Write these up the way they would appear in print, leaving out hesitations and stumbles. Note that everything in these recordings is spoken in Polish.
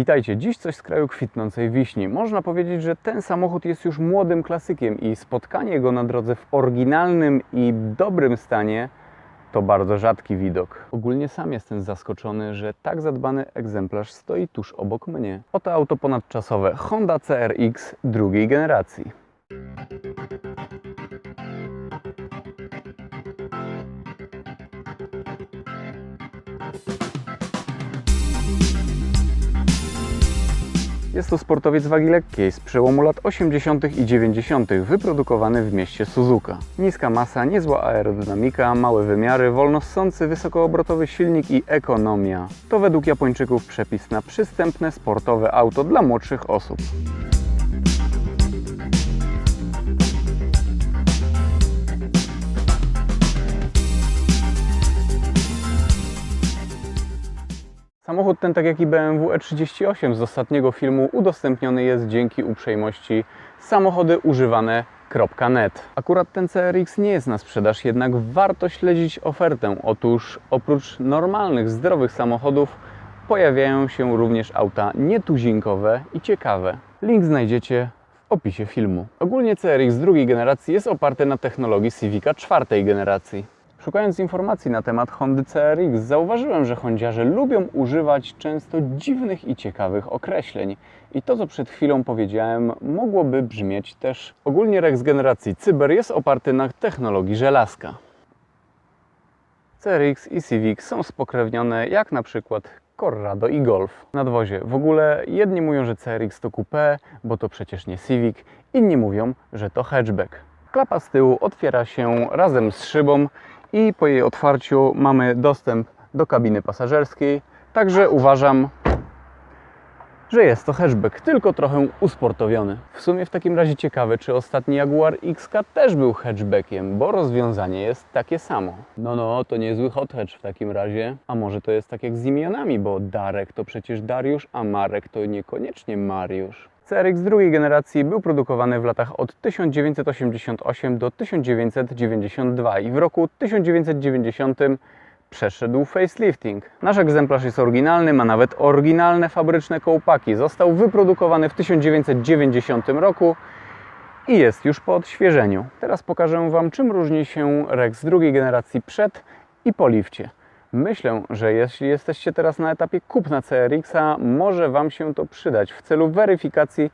Witajcie, dziś coś z kraju kwitnącej wiśni. Można powiedzieć, że ten samochód jest już młodym klasykiem i spotkanie go na drodze w oryginalnym i dobrym stanie to bardzo rzadki widok. Ogólnie sam jestem zaskoczony, że tak zadbany egzemplarz stoi tuż obok mnie. Oto auto ponadczasowe Honda CR-X drugiej generacji. Jest to sportowiec wagi lekkiej z przełomu lat 80. i 90. wyprodukowany w mieście Suzuka. Niska masa, niezła aerodynamika, małe wymiary, wolnossący, wysokoobrotowy silnik i ekonomia. To według Japończyków przepis na przystępne, sportowe auto dla młodszych osób. Samochód ten, tak jak i BMW E38 z ostatniego filmu, udostępniony jest dzięki uprzejmości samochodyużywane.net. Akurat ten CR-X nie jest na sprzedaż, jednak warto śledzić ofertę. Otóż oprócz normalnych, zdrowych samochodów pojawiają się również auta nietuzinkowe i ciekawe. Link znajdziecie w opisie filmu. Ogólnie CR-X drugiej generacji jest oparty na technologii Civica czwartej generacji. Szukając informacji na temat Hondy CR-X, zauważyłem, że hondziarze lubią używać często dziwnych i ciekawych określeń. I to, co przed chwilą powiedziałem, mogłoby brzmieć też. Ogólnie Rex generacji Cyber jest oparty na technologii żelazka. CR-X i Civic są spokrewnione jak na przykład Corrado i Golf. Nadwozie. W ogóle jedni mówią, że CR-X to coupé, bo to przecież nie Civic, inni mówią, że to hatchback. Klapa z tyłu otwiera się razem z szybą i po jej otwarciu mamy dostęp do kabiny pasażerskiej. Także uważam, że jest to hatchback, tylko trochę usportowiony. W sumie w takim razie ciekawe, czy ostatni Jaguar XK też był hatchbackiem, bo rozwiązanie jest takie samo. No, to niezły hot hatch w takim razie. A może to jest tak jak z imionami, bo Darek to przecież Dariusz, a Marek to niekoniecznie Mariusz. CR-X drugiej generacji był produkowany w latach od 1988 do 1992 i w roku 1990 przeszedł facelifting. Nasz egzemplarz jest oryginalny, ma nawet oryginalne fabryczne kołpaki. Został wyprodukowany w 1990 roku i jest już po odświeżeniu. Teraz pokażę Wam, czym różni się Rex drugiej generacji przed i po lifcie. Myślę, że jeśli jesteście teraz na etapie kupna CR-Xa, może Wam się to przydać w celu weryfikacji,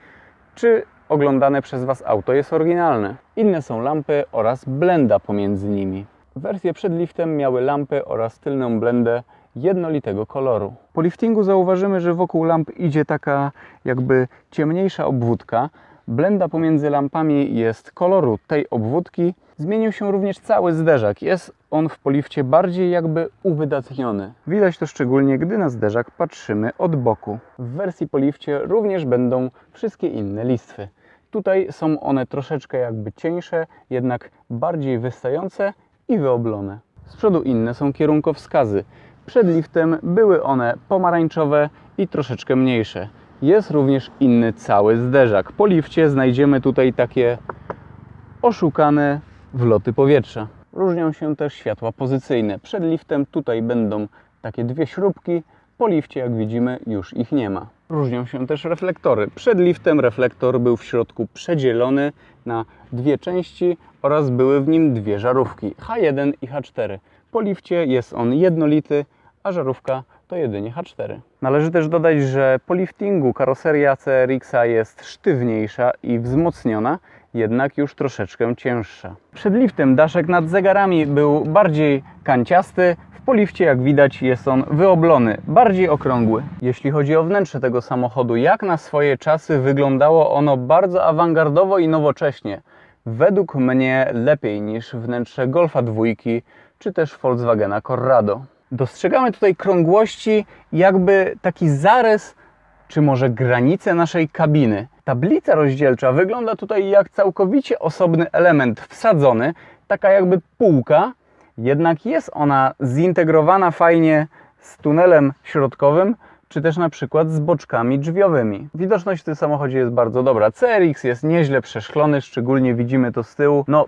czy oglądane przez Was auto jest oryginalne. Inne są lampy oraz blenda pomiędzy nimi. Wersje przed liftem miały lampy oraz tylną blendę jednolitego koloru. Po liftingu zauważymy, że wokół lamp idzie taka jakby ciemniejsza obwódka. Blenda pomiędzy lampami jest koloru tej obwódki. Zmienił się również cały zderzak. Jest on w polifcie bardziej jakby uwydatniony. Widać to szczególnie, gdy na zderzak patrzymy od boku. W wersji po lifcie również będą wszystkie inne listwy. Tutaj są one troszeczkę jakby cieńsze, jednak bardziej wystające i wyoblone. Z przodu inne są kierunkowskazy. Przed liftem były one pomarańczowe i troszeczkę mniejsze. Jest również inny cały zderzak. Po lifcie znajdziemy tutaj takie oszukane wloty powietrza. Różnią się też światła pozycyjne. Przed liftem tutaj będą takie dwie śrubki, po lifcie jak widzimy już ich nie ma. Różnią się też reflektory. Przed liftem reflektor był w środku przedzielony na dwie części oraz były w nim dwie żarówki H1 i H4. Po lifcie jest on jednolity, a żarówka to jedynie H4. Należy też dodać, że po liftingu karoseria CR-Xa jest sztywniejsza i wzmocniona, jednak już troszeczkę cięższa. Przed liftem daszek nad zegarami był bardziej kanciasty, po lifcie jak widać jest on wyoblony, bardziej okrągły. Jeśli chodzi o wnętrze tego samochodu, jak na swoje czasy wyglądało ono bardzo awangardowo i nowocześnie. Według mnie lepiej niż wnętrze Golfa 2 czy też Volkswagena Corrado. Dostrzegamy tutaj krągłości, jakby taki zarys, czy może granice naszej kabiny. Tablica rozdzielcza wygląda tutaj jak całkowicie osobny element wsadzony, taka jakby półka, jednak jest ona zintegrowana fajnie z tunelem środkowym, czy też na przykład z boczkami drzwiowymi. Widoczność w tym samochodzie jest bardzo dobra. CR-X jest nieźle przeszklony, szczególnie widzimy to z tyłu. No,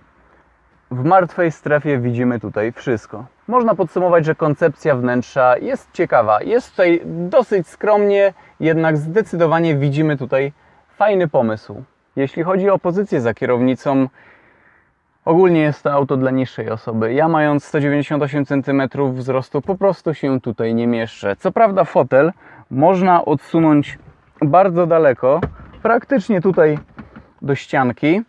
w martwej strefie widzimy tutaj wszystko. Można podsumować, że koncepcja wnętrza jest ciekawa. Jest tutaj dosyć skromnie, jednak zdecydowanie widzimy tutaj fajny pomysł. Jeśli chodzi o pozycję za kierownicą, ogólnie jest to auto dla niższej osoby. Ja, mając 198 cm wzrostu, po prostu się tutaj nie mieszczę. Co prawda fotel można odsunąć bardzo daleko, praktycznie tutaj do ścianki,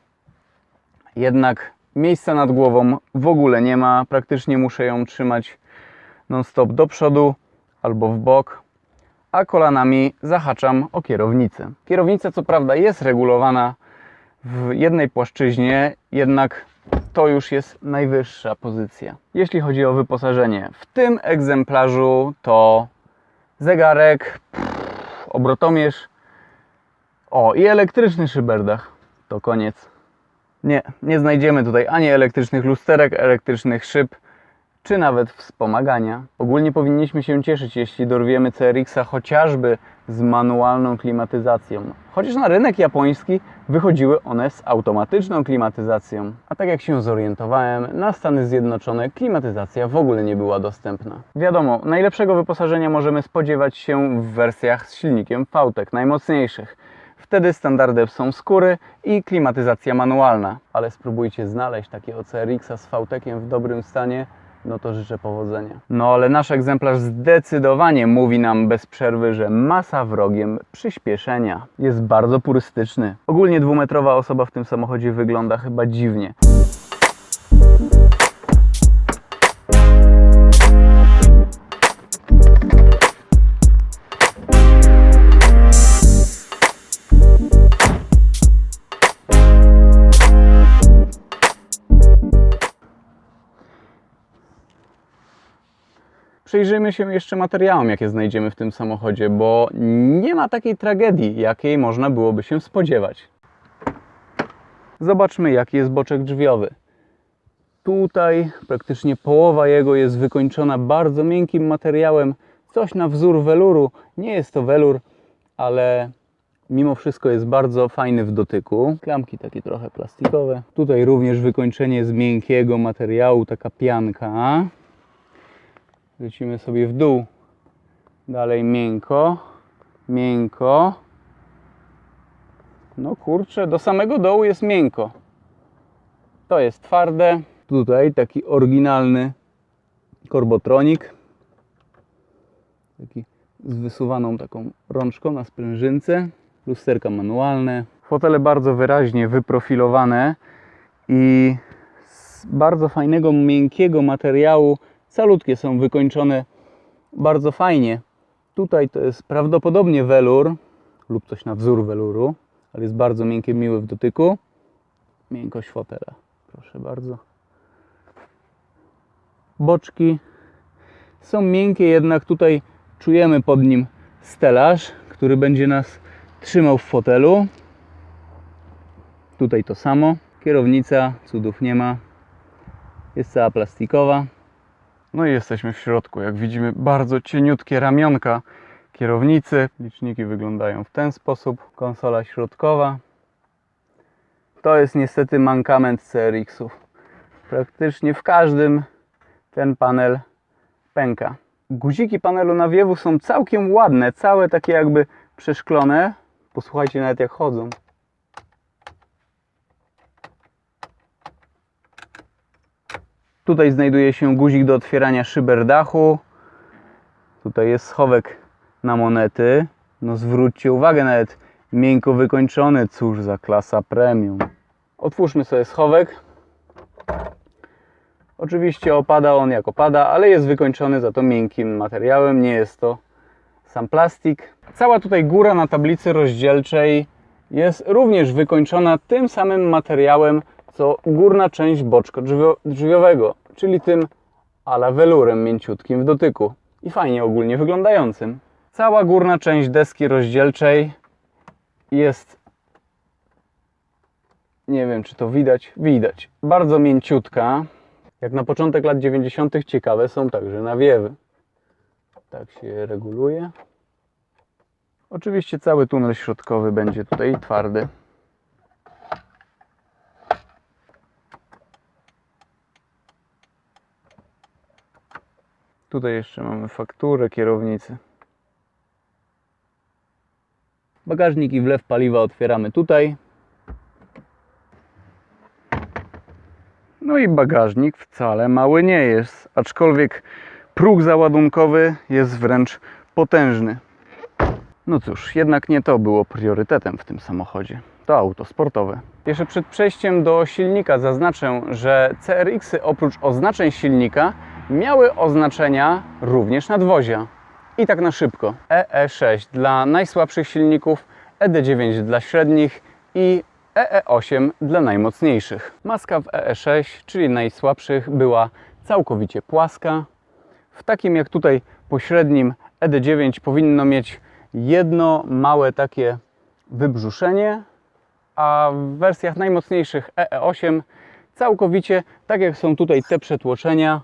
jednak miejsca nad głową w ogóle nie ma. Praktycznie muszę ją trzymać non-stop do przodu albo w bok, a kolanami zahaczam o kierownicę. Kierownica co prawda jest regulowana w jednej płaszczyźnie, jednak to już jest najwyższa pozycja. Jeśli chodzi o wyposażenie, w tym egzemplarzu to zegarek, obrotomierz, i elektryczny szyberdach. To koniec. Nie znajdziemy tutaj ani elektrycznych lusterek, elektrycznych szyb, czy nawet wspomagania. Ogólnie powinniśmy się cieszyć, jeśli dorwiemy CRX-a chociażby z manualną klimatyzacją. Chociaż na rynek japoński wychodziły one z automatyczną klimatyzacją. A tak jak się zorientowałem, na Stany Zjednoczone klimatyzacja w ogóle nie była dostępna. Wiadomo, najlepszego wyposażenia możemy spodziewać się w wersjach z silnikiem VTEC, najmocniejszych. Wtedy standardem są skóry i klimatyzacja manualna. Ale spróbujcie znaleźć takiego CRX-a z VTEC-iem w dobrym stanie, no to życzę powodzenia. No ale nasz egzemplarz zdecydowanie mówi nam bez przerwy, że masa wrogiem przyspieszenia. Jest bardzo purystyczny. Ogólnie dwumetrowa osoba w tym samochodzie wygląda chyba dziwnie. Przyjrzyjmy się jeszcze materiałom, jakie znajdziemy w tym samochodzie, bo nie ma takiej tragedii, jakiej można byłoby się spodziewać. Zobaczmy, jaki jest boczek drzwiowy. Tutaj praktycznie połowa jego jest wykończona bardzo miękkim materiałem, coś na wzór weluru. Nie jest to welur, ale mimo wszystko jest bardzo fajny w dotyku. Klamki takie trochę plastikowe. Tutaj również wykończenie z miękkiego materiału, taka pianka. Lecimy sobie w dół. Dalej miękko, miękko. No kurczę, do samego dołu jest miękko. To jest twarde. Tutaj taki oryginalny korbotronik. Taki z wysuwaną taką rączką na sprężynce. Lusterka manualne. Fotele bardzo wyraźnie wyprofilowane i z bardzo fajnego, miękkiego materiału. Calutkie są wykończone bardzo fajnie. Tutaj to jest prawdopodobnie welur lub coś na wzór weluru, ale jest bardzo miękkie, miłe w dotyku. Miękkość fotela, proszę bardzo. Boczki są miękkie, jednak tutaj czujemy pod nim stelaż, który będzie nas trzymał w fotelu. Tutaj to samo. Kierownica, cudów nie ma. Jest cała plastikowa. No i jesteśmy w środku. Jak widzimy, bardzo cieniutkie ramionka kierownicy. Liczniki wyglądają w ten sposób. Konsola środkowa. To jest niestety mankament CRX-ów. Praktycznie w każdym ten panel pęka. Guziki panelu nawiewu są całkiem ładne, całe takie jakby przeszklone. Posłuchajcie nawet jak chodzą. Tutaj znajduje się guzik do otwierania szyber dachu. Tutaj jest schowek na monety. No zwróćcie uwagę, nawet miękko wykończony. Cóż za klasa premium. Otwórzmy sobie schowek. Oczywiście opada on jak opada, ale jest wykończony za to miękkim materiałem. Nie jest to sam plastik. Cała tutaj góra na tablicy rozdzielczej jest również wykończona tym samym materiałem, co górna część boczka drzwiowego, czyli tym a la welurem mięciutkim w dotyku i fajnie ogólnie wyglądającym. Cała górna część deski rozdzielczej jest, nie wiem czy to widać, bardzo mięciutka. Jak na początek lat 90. ciekawe są także nawiewy. Tak się je reguluje. Oczywiście cały tunel środkowy będzie tutaj twardy. Tutaj jeszcze mamy fakturę kierownicy. Bagażnik i wlew paliwa otwieramy tutaj. No i bagażnik wcale mały nie jest, aczkolwiek próg załadunkowy jest wręcz potężny. No cóż, jednak nie to było priorytetem w tym samochodzie. To auto sportowe. Jeszcze przed przejściem do silnika zaznaczę, że CRX-y oprócz oznaczeń silnika miały oznaczenia również nadwozia. I tak na szybko. EE6 dla najsłabszych silników, ED9 dla średnich i EE8 dla najmocniejszych. Maska w EE6, czyli najsłabszych, była całkowicie płaska. W takim jak tutaj pośrednim ED9 powinno mieć jedno małe takie wybrzuszenie, a w wersjach najmocniejszych EE8 całkowicie, tak jak są tutaj te przetłoczenia,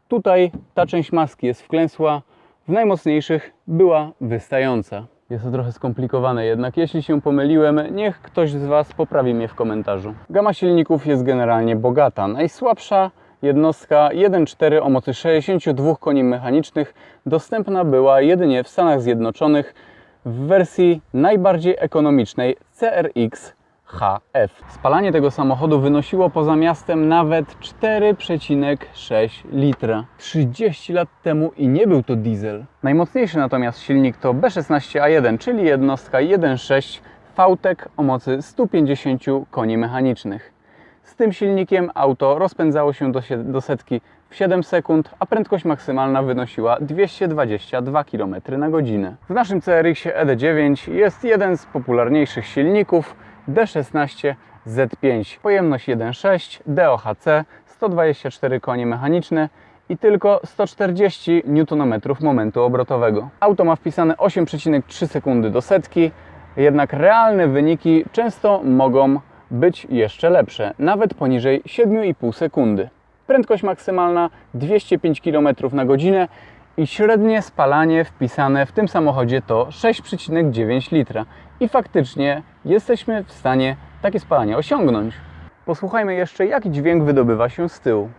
tutaj ta część maski jest wklęsła, w najmocniejszych była wystająca. Jest to trochę skomplikowane, jednak jeśli się pomyliłem, niech ktoś z Was poprawi mnie w komentarzu. Gama silników jest generalnie bogata. Najsłabsza jednostka 1.4 o mocy 62 koni mechanicznych dostępna była jedynie w Stanach Zjednoczonych w wersji najbardziej ekonomicznej CRX HF. Spalanie tego samochodu wynosiło poza miastem nawet 4,6 litra. 30 lat temu i nie był to diesel. Najmocniejszy natomiast silnik to B16A1, czyli jednostka 1.6 VTEC o mocy 150 koni mechanicznych. Z tym silnikiem auto rozpędzało się do setki w 7 sekund, a prędkość maksymalna wynosiła 222 km na godzinę. W naszym CRX-ie ED9 jest jeden z popularniejszych silników D16 Z5. Pojemność 1.6, DOHC, 124 konie mechaniczne i tylko 140 Nm momentu obrotowego. Auto ma wpisane 8,3 sekundy do setki, jednak realne wyniki często mogą być jeszcze lepsze, nawet poniżej 7,5 sekundy. Prędkość maksymalna 205 km na godzinę i średnie spalanie wpisane w tym samochodzie to 6,9 litra. I faktycznie jesteśmy w stanie takie spalanie osiągnąć. Posłuchajmy jeszcze, jaki dźwięk wydobywa się z tyłu.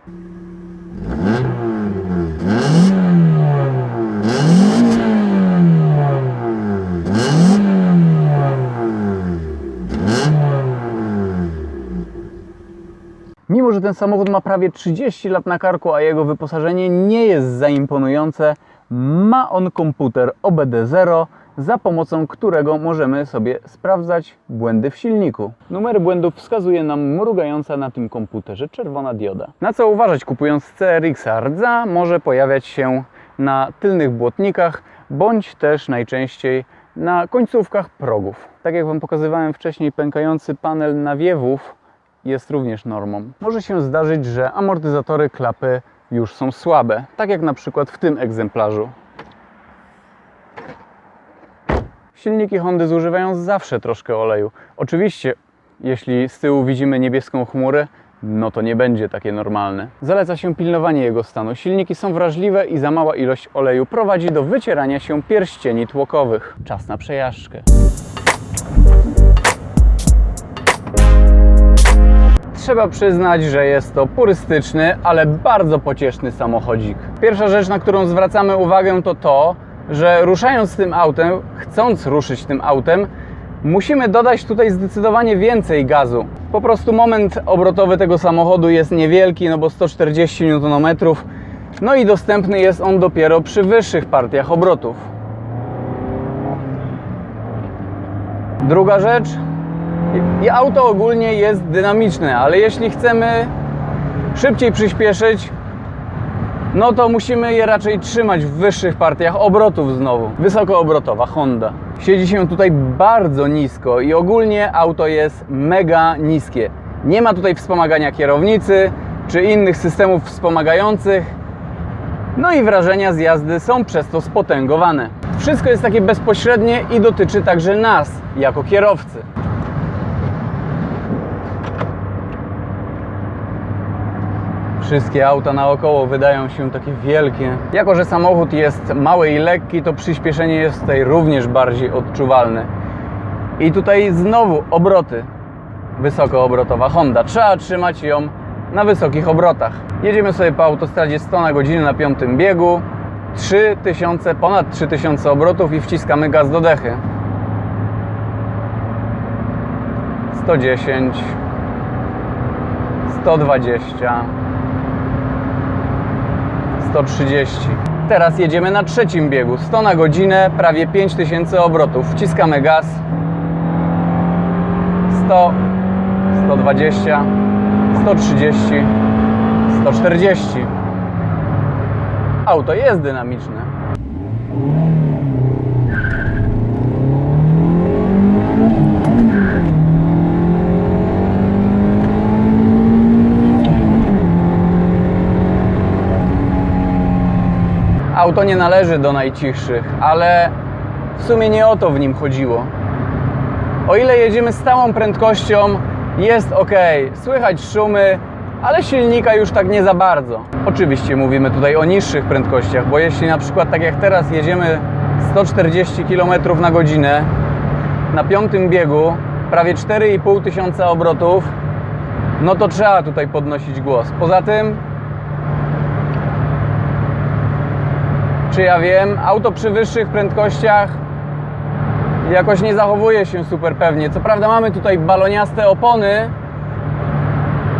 Mimo że ten samochód ma prawie 30 lat na karku, a jego wyposażenie nie jest zaimponujące, ma on komputer OBD0, za pomocą którego możemy sobie sprawdzać błędy w silniku. Numery błędów wskazuje nam mrugająca na tym komputerze czerwona dioda. Na co uważać kupując CRX-a? Rdza może pojawiać się na tylnych błotnikach, bądź też najczęściej na końcówkach progów. Tak jak Wam pokazywałem wcześniej, pękający panel nawiewów jest również normą. Może się zdarzyć, że amortyzatory klapy już są słabe, tak jak na przykład w tym egzemplarzu. Silniki Hondy zużywają zawsze troszkę oleju. Oczywiście, jeśli z tyłu widzimy niebieską chmurę, no to nie będzie takie normalne. Zaleca się pilnowanie jego stanu. Silniki są wrażliwe i za mała ilość oleju prowadzi do wycierania się pierścieni tłokowych. Czas na przejażdżkę. Trzeba przyznać, że jest to purystyczny, ale bardzo pocieszny samochodzik. Pierwsza rzecz, na którą zwracamy uwagę, to to, że ruszając tym autem, chcąc ruszyć tym autem, musimy dodać tutaj zdecydowanie więcej gazu. Po prostu moment obrotowy tego samochodu jest niewielki, no bo 140 Nm, no i dostępny jest on dopiero przy wyższych partiach obrotów. Druga rzecz, i auto ogólnie jest dynamiczne, ale jeśli chcemy szybciej przyspieszyć, no to musimy je raczej trzymać w wyższych partiach obrotów znowu. Wysokoobrotowa Honda. Siedzi się tutaj bardzo nisko i ogólnie auto jest mega niskie. Nie ma tutaj wspomagania kierownicy czy innych systemów wspomagających. No i wrażenia z jazdy są przez to spotęgowane. Wszystko jest takie bezpośrednie i dotyczy także nas, jako kierowcy. Wszystkie auta naokoło wydają się takie wielkie. Jako że samochód jest mały i lekki, to przyspieszenie jest tutaj również bardziej odczuwalne. I tutaj znowu obroty. Wysokoobrotowa Honda. Trzeba trzymać ją na wysokich obrotach. Jedziemy sobie po autostradzie 100 na godzinę na 5 biegu, 3000, ponad 3000 obrotów i wciskamy gaz do dechy. 110, 120, 130. Teraz jedziemy na trzecim biegu, 100 na godzinę, prawie 5000 obrotów. Wciskamy gaz. 100, 120, 130, 140. Auto jest dynamiczne. Auto nie należy do najcichszych, ale w sumie nie o to w nim chodziło. O ile jedziemy stałą prędkością, jest ok, słychać szumy, ale silnika już tak nie za bardzo. Oczywiście mówimy tutaj o niższych prędkościach, bo jeśli na przykład tak jak teraz jedziemy 140 km na godzinę na 5 biegu, prawie 4500 obrotów, no to trzeba tutaj podnosić głos. Poza tym, czy ja wiem, auto przy wyższych prędkościach jakoś nie zachowuje się super pewnie. Co prawda mamy tutaj baloniaste opony,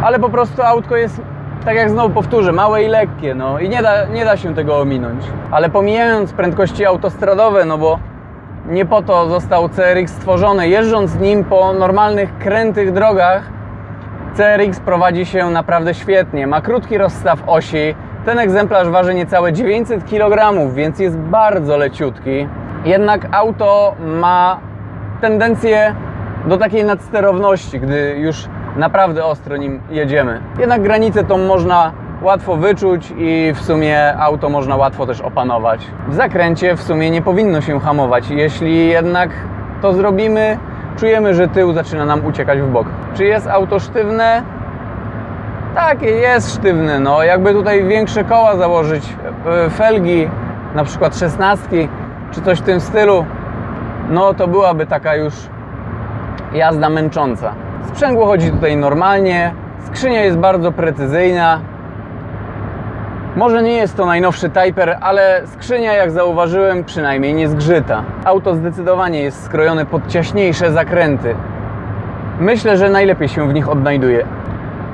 ale po prostu autko jest, tak jak znowu powtórzę, małe i lekkie, no i nie da się tego ominąć. Ale pomijając prędkości autostradowe, no bo nie po to został CRX stworzony. Jeżdżąc nim po normalnych, krętych drogach, CRX prowadzi się naprawdę świetnie. Ma krótki rozstaw osi. Ten egzemplarz waży niecałe 900 kg, więc jest bardzo leciutki. Jednak auto ma tendencję do takiej nadsterowności, gdy już naprawdę ostro nim jedziemy. Jednak granicę tą można łatwo wyczuć i w sumie auto można łatwo też opanować. W zakręcie w sumie nie powinno się hamować. Jeśli jednak to zrobimy, czujemy, że tył zaczyna nam uciekać w bok. Czy jest auto sztywne? Tak, jest sztywny. No, jakby tutaj większe koła założyć, felgi, na przykład 16 czy coś w tym stylu, no to byłaby taka już jazda męcząca. Sprzęgło chodzi tutaj normalnie, skrzynia jest bardzo precyzyjna. Może nie jest to najnowszy Typer, ale skrzynia, jak zauważyłem, przynajmniej nie zgrzyta. Auto zdecydowanie jest skrojone pod ciaśniejsze zakręty. Myślę, że najlepiej się w nich odnajduje.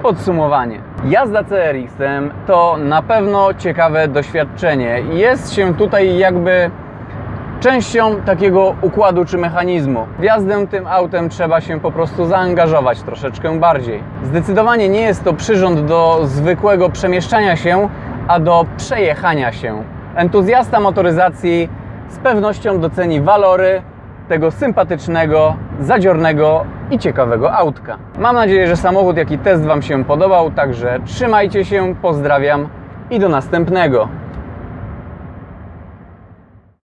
Podsumowanie. Jazda CRX-em to na pewno ciekawe doświadczenie. Jest się tutaj jakby częścią takiego układu czy mechanizmu. W jazdę tym autem trzeba się po prostu zaangażować troszeczkę bardziej. Zdecydowanie nie jest to przyrząd do zwykłego przemieszczania się, a do przejechania się. Entuzjasta motoryzacji z pewnością doceni walory tego sympatycznego, zadziornego i ciekawego autka. Mam nadzieję, że samochód, jaki test Wam się podobał, także trzymajcie się, pozdrawiam i do następnego.